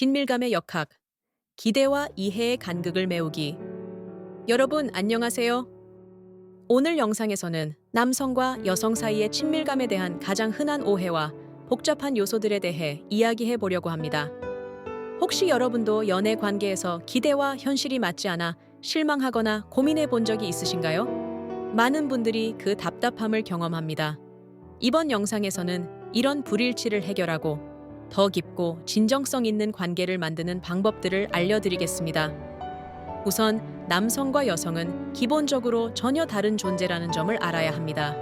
친밀감의 역학, 기대와 이해의 간극을 메우기. 여러분 안녕하세요. 오늘 영상에서는 남성과 여성 사이의 친밀감에 대한 가장 흔한 오해와 복잡한 요소들에 대해 이야기해 보려고 합니다. 혹시 여러분도 연애 관계에서 기대와 현실이 맞지 않아 실망하거나 고민해 본 적이 있으신가요? 많은 분들이 그 답답함을 경험합니다. 이번 영상에서는 이런 불일치를 해결하고 더 깊고 진정성 있는 관계를 만드는 방법들을 알려드리겠습니다. 우선 남성과 여성은 기본적으로 전혀 다른 존재라는 점을 알아야 합니다.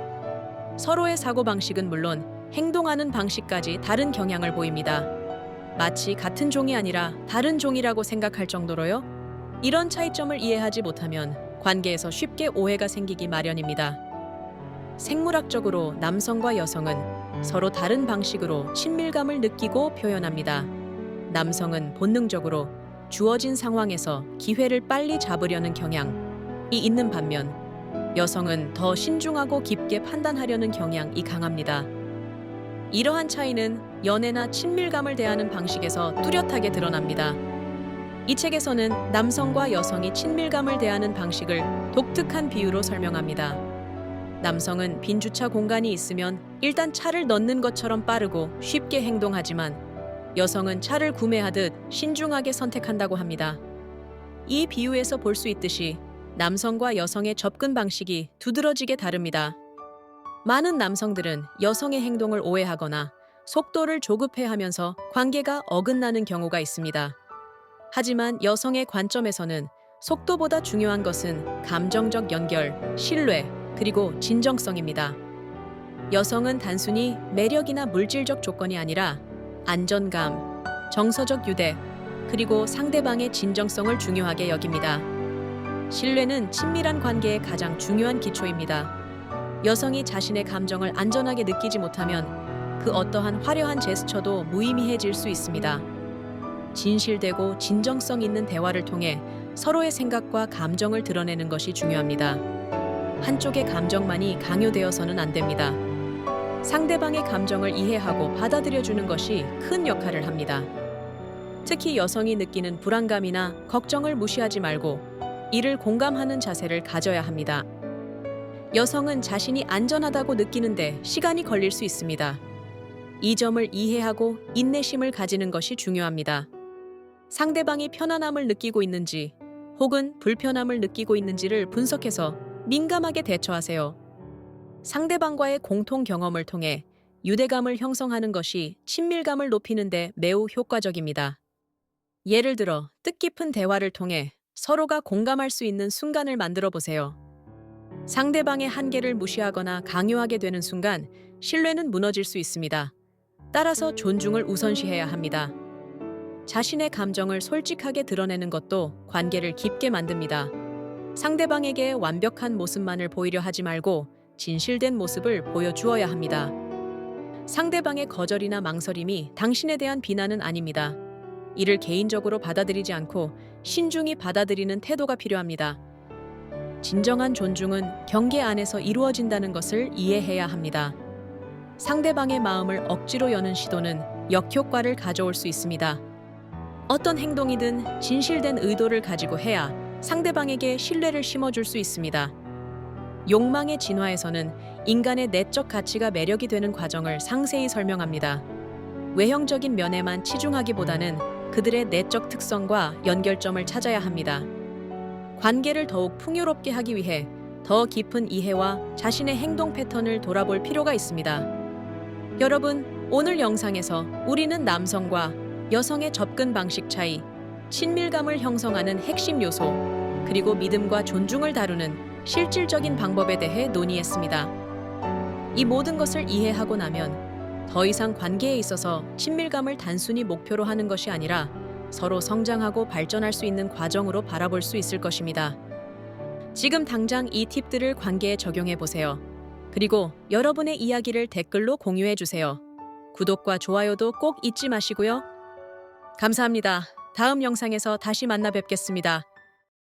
서로의 사고방식은 물론 행동하는 방식까지 다른 경향을 보입니다. 마치 같은 종이 아니라 다른 종이라고 생각할 정도로요. 이런 차이점을 이해하지 못하면 관계에서 쉽게 오해가 생기기 마련입니다. 생물학적으로 남성과 여성은 서로 다른 방식으로 친밀감을 느끼고 표현합니다. 남성은 본능적으로 주어진 상황에서 기회를 빨리 잡으려는 경향이 있는 반면 여성은 더 신중하고 깊게 판단하려는 경향이 강합니다. 이러한 차이는 연애나 친밀감을 대하는 방식에서 뚜렷하게 드러납니다. 이 책에서는 남성과 여성이 친밀감을 대하는 방식을 독특한 비유로 설명합니다. 남성은 빈 주차 공간이 있으면 일단 차를 넣는 것처럼 빠르고 쉽게 행동하지만 여성은 차를 구매하듯 신중하게 선택한다고 합니다. 이 비유에서 볼 수 있듯이 남성과 여성의 접근 방식이 두드러지게 다릅니다. 많은 남성들은 여성의 행동을 오해하거나 속도를 조급해하면서 관계가 어긋나는 경우가 있습니다. 하지만 여성의 관점에서는 속도보다 중요한 것은 감정적 연결, 신뢰, 그리고 진정성입니다. 여성은 단순히 매력이나 물질적 조건이 아니라 안전감, 정서적 유대, 그리고 상대방의 진정성을 중요하게 여깁니다. 신뢰는 친밀한 관계의 가장 중요한 기초입니다. 여성이 자신의 감정을 안전하게 느끼지 못하면 그 어떠한 화려한 제스처도 무의미해질 수 있습니다. 진실되고 진정성 있는 대화를 통해 서로의 생각과 감정을 드러내는 것이 중요합니다. 한쪽의 감정만이 강요되어서는 안 됩니다. 상대방의 감정을 이해하고 받아들여주는 것이 큰 역할을 합니다. 특히 여성이 느끼는 불안감이나 걱정을 무시하지 말고 이를 공감하는 자세를 가져야 합니다. 여성은 자신이 안전하다고 느끼는데 시간이 걸릴 수 있습니다. 이 점을 이해하고 인내심을 가지는 것이 중요합니다. 상대방이 편안함을 느끼고 있는지 혹은 불편함을 느끼고 있는지를 분석해서 민감하게 대처하세요. 상대방과의 공통 경험을 통해 유대감을 형성하는 것이 친밀감을 높이는 데 매우 효과적입니다. 예를 들어 뜻깊은 대화를 통해 서로가 공감할 수 있는 순간을 만들어 보세요. 상대방의 한계를 무시하거나 강요하게 되는 순간 신뢰는 무너질 수 있습니다. 따라서 존중을 우선시해야 합니다. 자신의 감정을 솔직하게 드러내는 것도 관계를 깊게 만듭니다. 상대방에게 완벽한 모습만을 보이려 하지 말고 진실된 모습을 보여주어야 합니다. 상대방의 거절이나 망설임이 당신에 대한 비난은 아닙니다. 이를 개인적으로 받아들이지 않고 신중히 받아들이는 태도가 필요합니다. 진정한 존중은 경계 안에서 이루어진다는 것을 이해해야 합니다. 상대방의 마음을 억지로 여는 시도는 역효과를 가져올 수 있습니다. 어떤 행동이든 진실된 의도를 가지고 해야 상대방에게 신뢰를 심어줄 수 있습니다. 욕망의 진화에서는 인간의 내적 가치가 매력이 되는 과정을 상세히 설명합니다. 외형적인 면에만 치중하기보다는 그들의 내적 특성과 연결점을 찾아야 합니다. 관계를 더욱 풍요롭게 하기 위해 더 깊은 이해와 자신의 행동 패턴을 돌아볼 필요가 있습니다. 여러분, 오늘 영상에서 우리는 남성과 여성의 접근 방식 차이, 친밀감을 형성하는 핵심 요소, 그리고 믿음과 존중을 다루는 실질적인 방법에 대해 논의했습니다. 이 모든 것을 이해하고 나면 더 이상 관계에 있어서 친밀감을 단순히 목표로 하는 것이 아니라 서로 성장하고 발전할 수 있는 과정으로 바라볼 수 있을 것입니다. 지금 당장 이 팁들을 관계에 적용해 보세요. 그리고 여러분의 이야기를 댓글로 공유해 주세요. 구독과 좋아요도 꼭 잊지 마시고요. 감사합니다. 다음 영상에서 다시 만나 뵙겠습니다.